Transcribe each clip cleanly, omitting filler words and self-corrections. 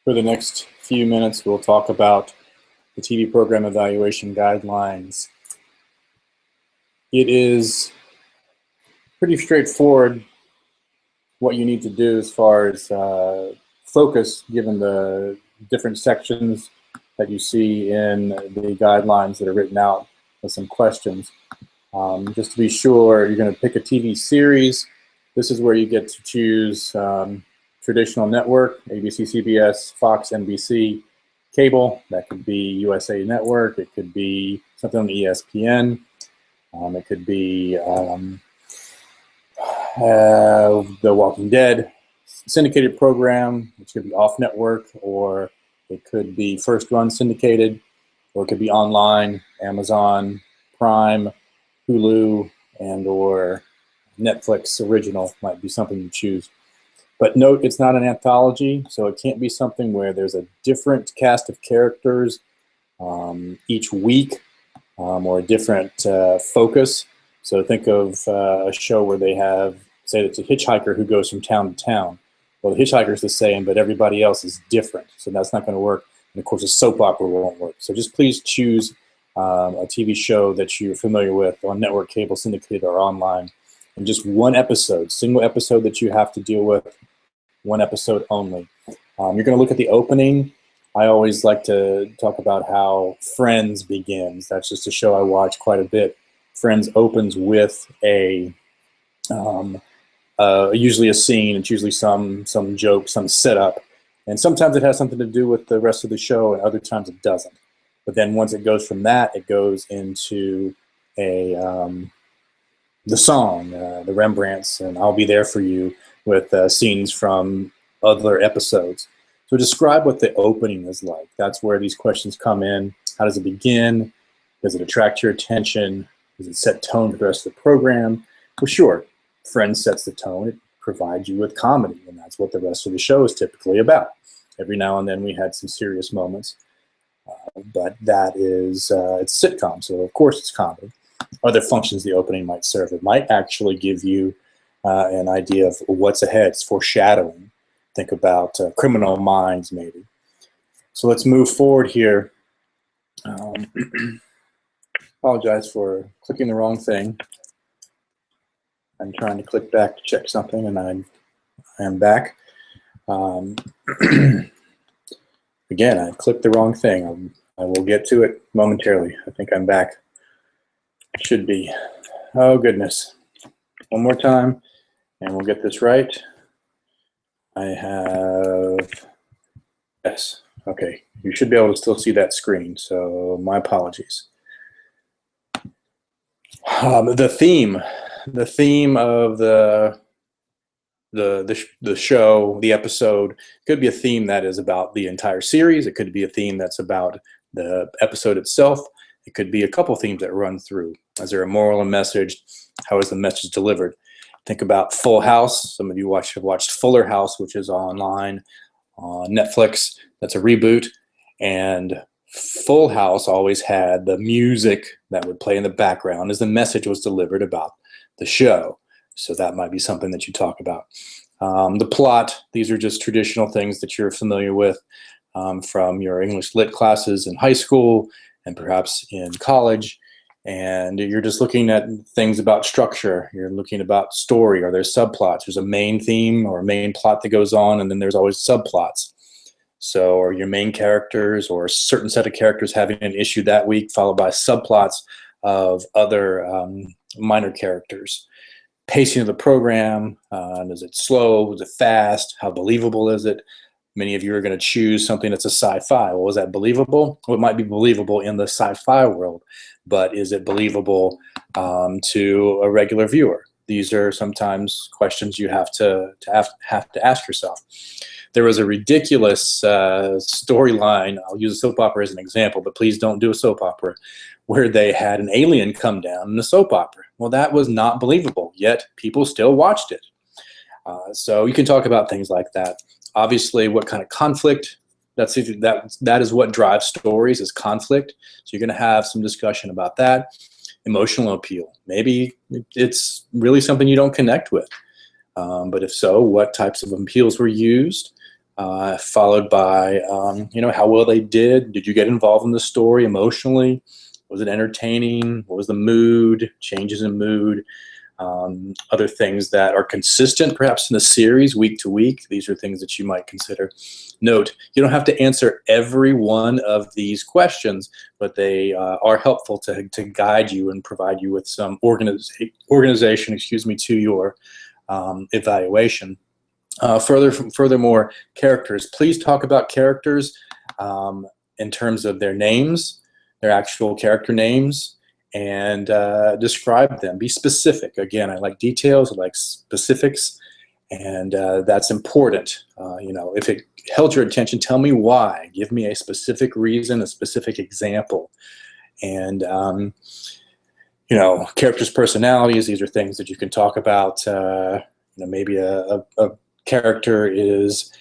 For the next few minutes, we'll talk about the TV program evaluation guidelines. It is pretty straightforward what you need to do as far as focus, given the different sections that you see in the guidelines that are written out with some questions. Just to be sure, you're going to pick a TV series. This is where you get to choose traditional network, ABC, CBS, Fox, NBC, cable. That could be USA Network. It could be something on ESPN. It could be The Walking Dead syndicated program, which could be off network, or it could be first run syndicated, or it could be online, Amazon Prime, Hulu, and or Netflix original might be something you choose. But note, it's not an anthology, so it can't be something where there's a different cast of characters each week or a different focus. So think of a show where they have, say it's a hitchhiker who goes from town to town. Well, the hitchhiker's the same, but everybody else is different, so that's not going to work. And of course, a soap opera won't work. So just please choose a TV show that you're familiar with on network, cable, syndicated, or online. And just one episode, single episode that you have to deal with, one episode only. You're going to look at the opening. I always like to talk about how Friends begins. That's just a show I watch quite a bit. Friends opens with a usually a scene. It's usually some joke, some setup, and sometimes it has something to do with the rest of the show, and other times it doesn't. But then once it goes from that, it goes into the song, the Rembrandts, and I'll Be There For You, with scenes from other episodes. So describe what the opening is like. That's where these questions come in. How does it begin? Does it attract your attention? Does it set tone for the rest of the program? Well, sure, Friends sets the tone. It provides you with comedy, and that's what the rest of the show is typically about. Every now and then we had some serious moments, but that is, it's a sitcom, so of course it's comedy. Other functions the opening might serve. It might actually give you an idea of what's ahead. It's foreshadowing. Think about Criminal Minds, maybe. So let's move forward here. Apologize for clicking the wrong thing. I'm trying to click back to check something, and I am back. Again, I clicked the wrong thing. I will get to it momentarily. I think I'm back. It should be. Oh, goodness. One more time, and we'll get this right. I have, yes, okay. You should be able to still see that screen, so my apologies. The theme of the show, the episode, could be a theme that is about the entire series. It could be a theme that's about the episode itself. It could be a couple themes that run through. Is there a moral and message? How is the message delivered? Think about Full House. Some of you have watched Fuller House, which is online on Netflix. That's a reboot. And Full House always had the music that would play in the background as the message was delivered about the show. So that might be something that you talk about. The plot, these are just traditional things that you're familiar with from your English Lit classes in high school and perhaps in college. And you're just looking at things about structure. You're looking about story. Are there subplots? There's a main theme or a main plot that goes on, and then there's always subplots. So are your main characters or a certain set of characters having an issue that week, followed by subplots of other minor characters. Pacing of the program, is it slow? Is it fast? How believable is it? Many of you are going to choose something that's a sci-fi. Well, is that believable? Well, it might be believable in the sci-fi world, but is it believable to a regular viewer? These are sometimes questions you have to ask yourself. There was a ridiculous storyline. I'll use a soap opera as an example, but please don't do a soap opera, where they had an alien come down in a soap opera. Well, that was not believable, yet people still watched it. So you can talk about things like that. Obviously, what kind of conflict, that is what drives stories, is conflict. So you're going to have some discussion about that. Emotional appeal. Maybe it's really something you don't connect with. But if so, what types of appeals were used? followed by, how well they did. Did you get involved in the story emotionally? Was it entertaining? What was the mood? Changes in mood? Other things that are consistent, perhaps in the series, week to week. These are things that you might consider. Note, you don't have to answer every one of these questions, but they are helpful to guide you and provide you with some organization, to your evaluation. Furthermore, characters. Please talk about characters in terms of their names, their actual character names, and describe them. Be specific. Again, I like details, I like specifics, and that's important. If it held your attention, tell me why. Give me a specific reason, a specific example. And, characters' personalities, these are things that you can talk about. Maybe a character is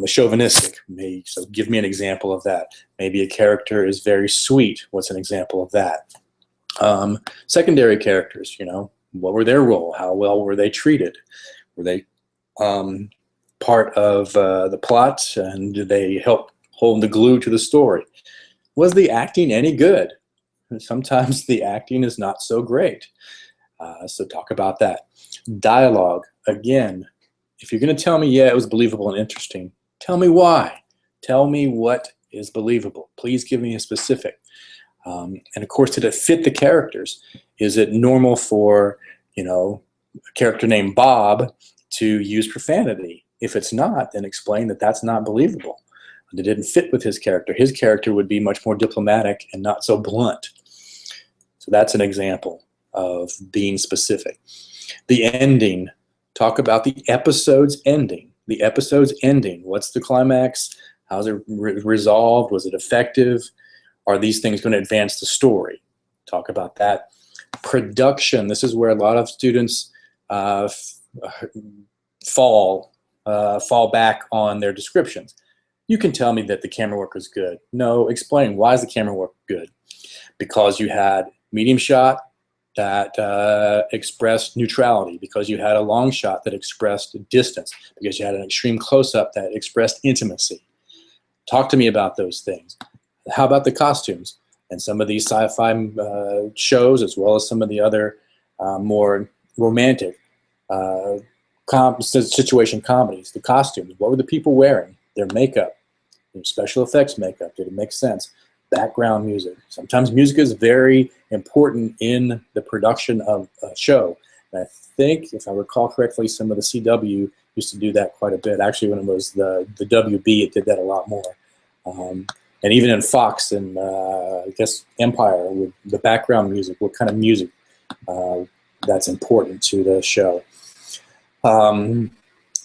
chauvinistic. So give me an example of that. Maybe a character is very sweet. What's an example of that? Secondary characters, what were their role? How well were they treated? Were they part of the plot, and did they help hold the glue to the story? Was the acting any good? Sometimes the acting is not so great. So talk about that. Dialogue, again, if you're going to tell me, yeah, it was believable and interesting, tell me why. Tell me what is believable. Please give me a specific. And of course, did it fit the characters? Is it normal for, a character named Bob to use profanity? If it's not, then explain that that's not believable. It didn't fit with his character. His character would be much more diplomatic and not so blunt. So that's an example of being specific. The ending. Talk about the episode's ending. The episode's ending. What's the climax? How's it resolved? Was it effective? Are these things going to advance the story? Talk about that. Production. This is where a lot of students fall back on their descriptions. You can tell me that the camera work was good. No, explain. Why is the camera work good? Because you had medium shot that expressed neutrality, because you had a long shot that expressed distance, because you had an extreme close-up that expressed intimacy. Talk to me about those things. How about the costumes? And some of these sci-fi shows, as well as some of the other more romantic situation comedies, the costumes. What were the people wearing? Their makeup, their special effects makeup. Did it make sense? Background music. Sometimes music is very important in the production of a show. And I think, if I recall correctly, some of the CW used to do that quite a bit. Actually, when it was the WB, it did that a lot more. And even in Fox and I guess Empire, with the background music, what kind of music that's important to the show.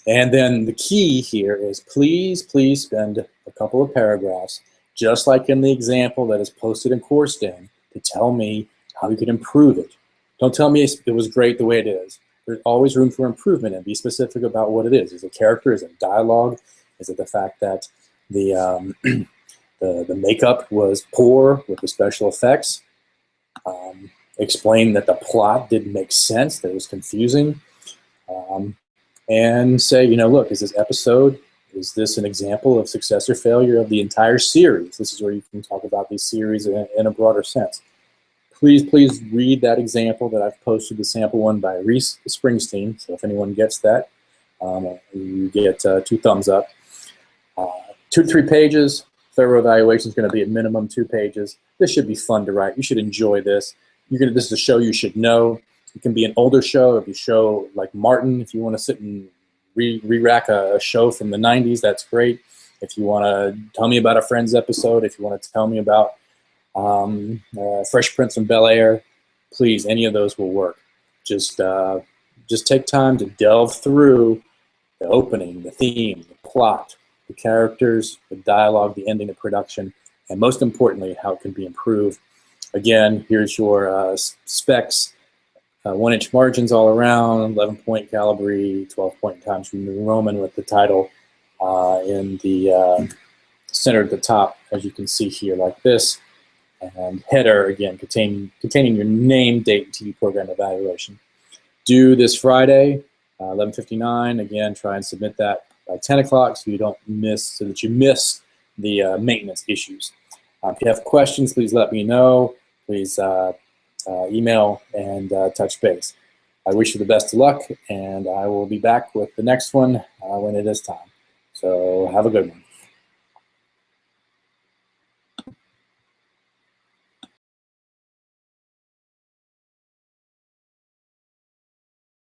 And then the key here is please spend a couple of paragraphs, just like in the example that is posted in CourseDen, to tell me how you could improve it. Don't tell me it was great the way it is. There's always room for improvement, and be specific about what it is. Is it character? Is it dialogue? Is it the fact that the makeup was poor with the special effects? Explain that the plot didn't make sense, that it was confusing. And say, look, is this episode, is this an example of success or failure of the entire series? This is where you can talk about these series in a broader sense. Please read that example that I've posted, the sample one by Reese Springsteen. So if anyone gets that, you get 2 thumbs up. 2 to 3 pages. Thorough evaluation is going to be at minimum 2 pages. This should be fun to write. You should enjoy this. This is a show you should know. It can be an older show. If you show like Martin, if you want to sit and re-rack a show from the 90s, that's great. If you want to tell me about a Friends episode, if you want to tell me about Fresh Prince of Bel-Air, please, any of those will work. Just take time to delve through the opening, the theme, the plot, the characters, the dialogue, the ending, the production, and most importantly, how it can be improved. Again, here's your specs. 1-inch margins all around, 11-point Calibri, 12-point Times New Roman with the title in the center at the top, as you can see here, like this. And header, again, containing your name, date, and TV program evaluation. Due this Friday, 11:59. Again, try and submit that by 10 o'clock so that you miss the maintenance issues. If you have questions, please let me know. Please email and touch base. I wish you the best of luck, and I will be back with the next one when it is time. So have a good one.